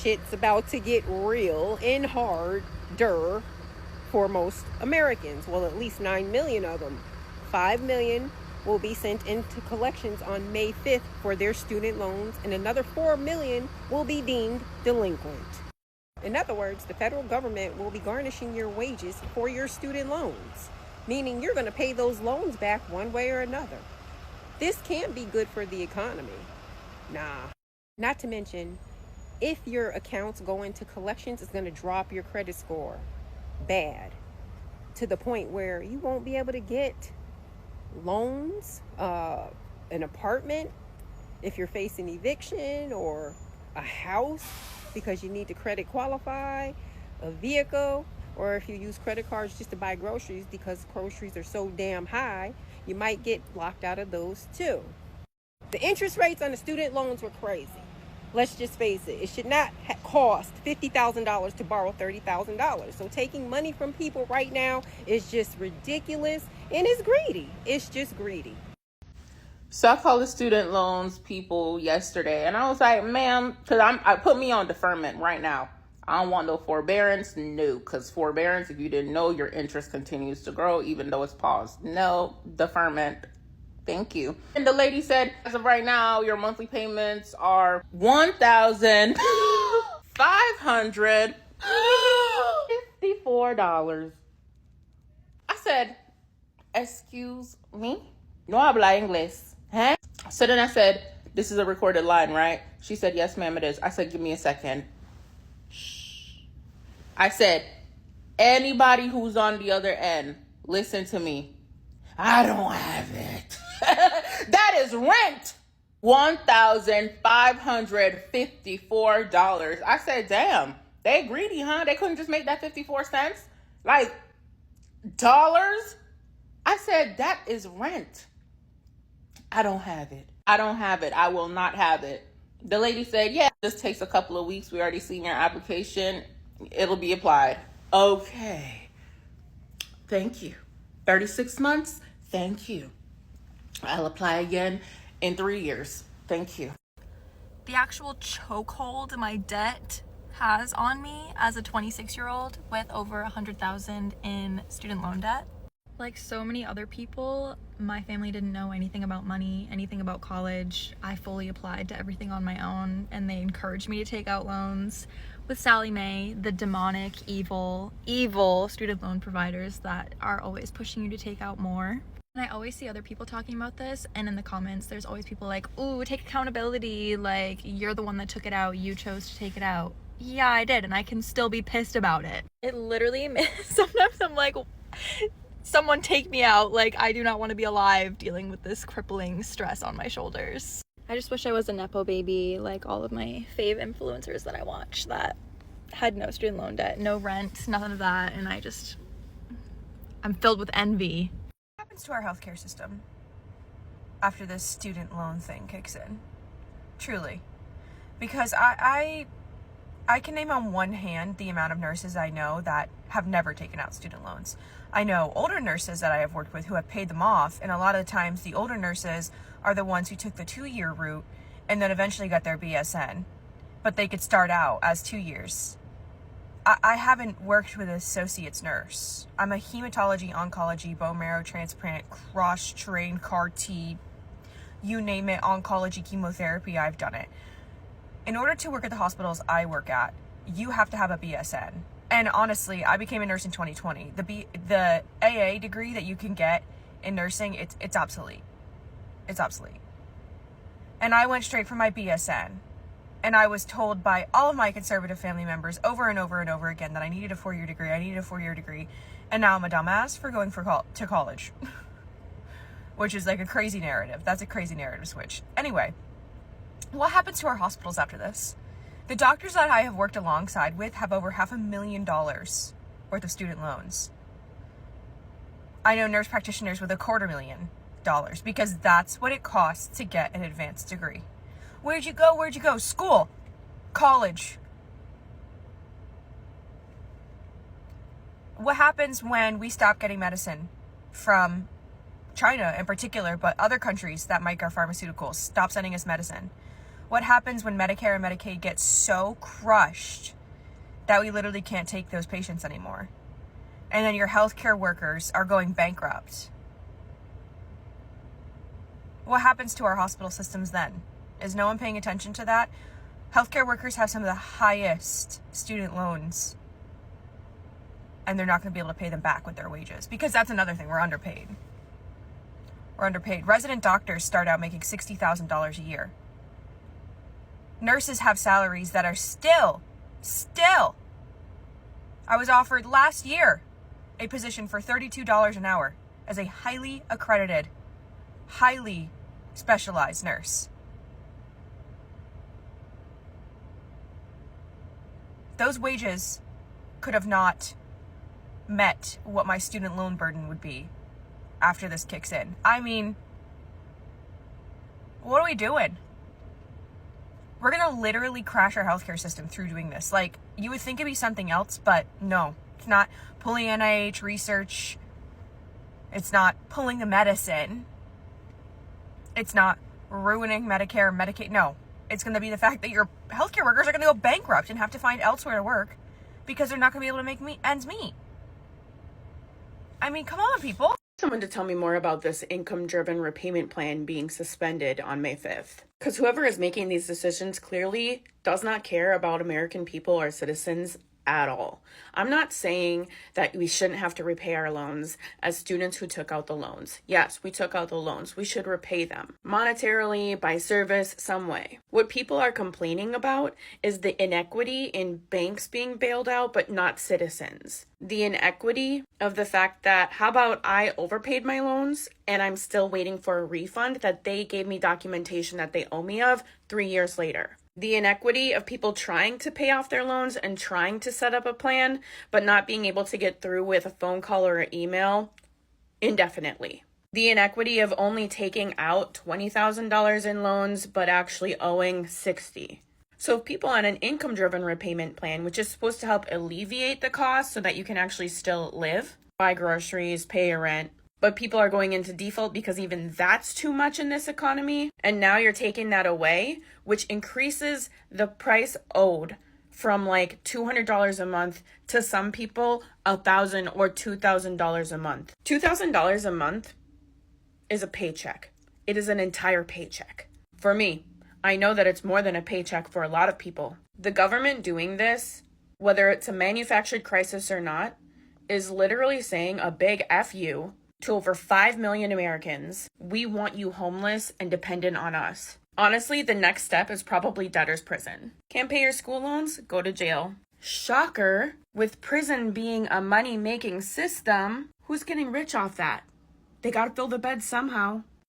shit's about to get real and harder for most Americans. Well, at least 9 million of them. 5 million will be sent into collections on May 5th for their student loans, and another 4 million will be deemed delinquent. In other words, the federal government will be garnishing your wages for your student loans, meaning you're going to pay those loans back one way or another. This can't be good for the economy. Nah. Not to mention, if your accounts go into collections, it's going to drop your credit score bad to the point where you won't be able to get loans, an apartment if you're facing eviction, or a house because you need to credit qualify, a vehicle, or if you use credit cards just to buy groceries because groceries are so damn high, you might get locked out of those too. The interest rates on the student loans were crazy. Let's just face it. It should not cost $50,000 to borrow $30,000. So taking money from people right now is just ridiculous, and it's greedy. It's just greedy. So I called the student loans people yesterday, and I was like, ma'am, because I put me on deferment right now. I don't want no forbearance. No, because forbearance, if you didn't know, your interest continues to grow even though it's paused. No, deferment. Thank you. And the lady said, as of right now, your monthly payments are $1,554. I said, excuse me? No habla inglés. Huh? So then I said, this is a recorded line, right? She said, yes, ma'am, it is. I said, give me a second. Shh. I said, anybody who's on the other end, listen to me. I don't have it. That is rent. $1,554. I said, damn, they greedy, huh? They couldn't just make that 54 cents? Like, dollars? I said, that is rent. I don't have it. I don't have it. I will not have it. The lady said, yeah, this takes a couple of weeks. We already seen your application. It'll be applied. Okay. Thank you. 36 months? Thank you. I'll apply again in 3 years. Thank you. The actual chokehold my debt has on me as a 26-year-old with over $100,000 in student loan debt. Like so many other people, my family didn't know anything about money, anything about college. I fully applied to everything on my own, and they encouraged me to take out loans with Sally Mae, the demonic, evil student loan providers that are always pushing you to take out more. And I always see other people talking about this, and in the comments there's always people like, ooh, take accountability, like you're the one that took it out, you chose to take it out. Yeah, I did, and I can still be pissed about it. It literally, sometimes I'm like, someone take me out, like I do not want to be alive dealing with this crippling stress on my shoulders. I just wish I was a Nepo baby like all of my fave influencers that I watch that had no student loan debt, no rent, nothing of that, and I'm filled with envy. What happens to our healthcare system after this student loan thing kicks in? Truly. Because I can name on one hand the amount of nurses I know that have never taken out student loans. I know older nurses that I have worked with who have paid them off, and a lot of the times the older nurses are the ones who took the 2-year route and then eventually got their BSN, but they could start out as 2 years. I haven't worked with an associate's nurse. I'm a hematology, oncology, bone marrow transplant, cross-trained CAR-T, you name it, oncology, chemotherapy, I've done it. In order to work at the hospitals I work at, you have to have a BSN. And honestly, I became a nurse in 2020. The AA degree that you can get in nursing, it's obsolete. It's obsolete. And I went straight for my BSN. And I was told by all of my conservative family members over and over and over again that I needed a 4-year degree. And now I'm a dumbass for going to college. Which is like a crazy narrative. That's a crazy narrative switch. Anyway, what happens to our hospitals after this? The doctors that I have worked alongside with have over $500,000 worth of student loans. I know nurse practitioners with $250,000 because that's what it costs to get an advanced degree. Where'd you go? School, college. What happens when we stop getting medicine from China in particular, but other countries that make our pharmaceuticals stop sending us medicine? What happens when Medicare and Medicaid get so crushed that we literally can't take those patients anymore? And then your healthcare workers are going bankrupt. What happens to our hospital systems then? Is no one paying attention to that? Healthcare workers have some of the highest student loans, and they're not going to be able to pay them back with their wages, because that's another thing. We're underpaid. We're underpaid. Resident doctors start out making $60,000 a year. Nurses have salaries that are still. I was offered last year a position for $32 an hour as a highly accredited, highly specialized nurse. Those wages could have not met what my student loan burden would be after this kicks in. I mean, what are we doing? We're going to literally crash our healthcare system through doing this. Like, you would think it'd be something else, but no. It's not pulling NIH research. It's not pulling the medicine. It's not ruining Medicare, Medicaid. No. It's going to be the fact that your healthcare workers are going to go bankrupt and have to find elsewhere to work because they're not going to be able to make ends meet. I mean, come on, people. Someone to tell me more about this income-driven repayment plan being suspended on May 5th. Because whoever is making these decisions clearly does not care about American people or citizens at all. I'm not saying that we shouldn't have to repay our loans as students who took out the loans. Yes, we took out the loans. We should repay them monetarily, by service, some way. What people are complaining about is the inequity in banks being bailed out, but not citizens. The inequity of the fact that, how about I overpaid my loans and I'm still waiting for a refund that they gave me documentation that they owe me of 3 years later. The inequity of people trying to pay off their loans and trying to set up a plan, but not being able to get through with a phone call or an email indefinitely. The inequity of only taking out $20,000 in loans, but actually owing $60,000. So if people on an income-driven repayment plan, which is supposed to help alleviate the cost so that you can actually still live, buy groceries, pay your rent, but people are going into default because even that's too much in this economy. And now you're taking that away, which increases the price owed from like $200 a month to some people $1,000 or $2,000 a month. $2,000 a month is a paycheck. It is an entire paycheck. For me, I know that it's more than a paycheck for a lot of people. The government doing this, whether it's a manufactured crisis or not, is literally saying a big F you to over 5 million Americans. We want you homeless and dependent on us. Honestly, the next step is probably debtor's prison. Can't pay your school loans? Go to jail. Shocker, with prison being a money-making system, who's getting rich off that? They gotta fill the beds somehow.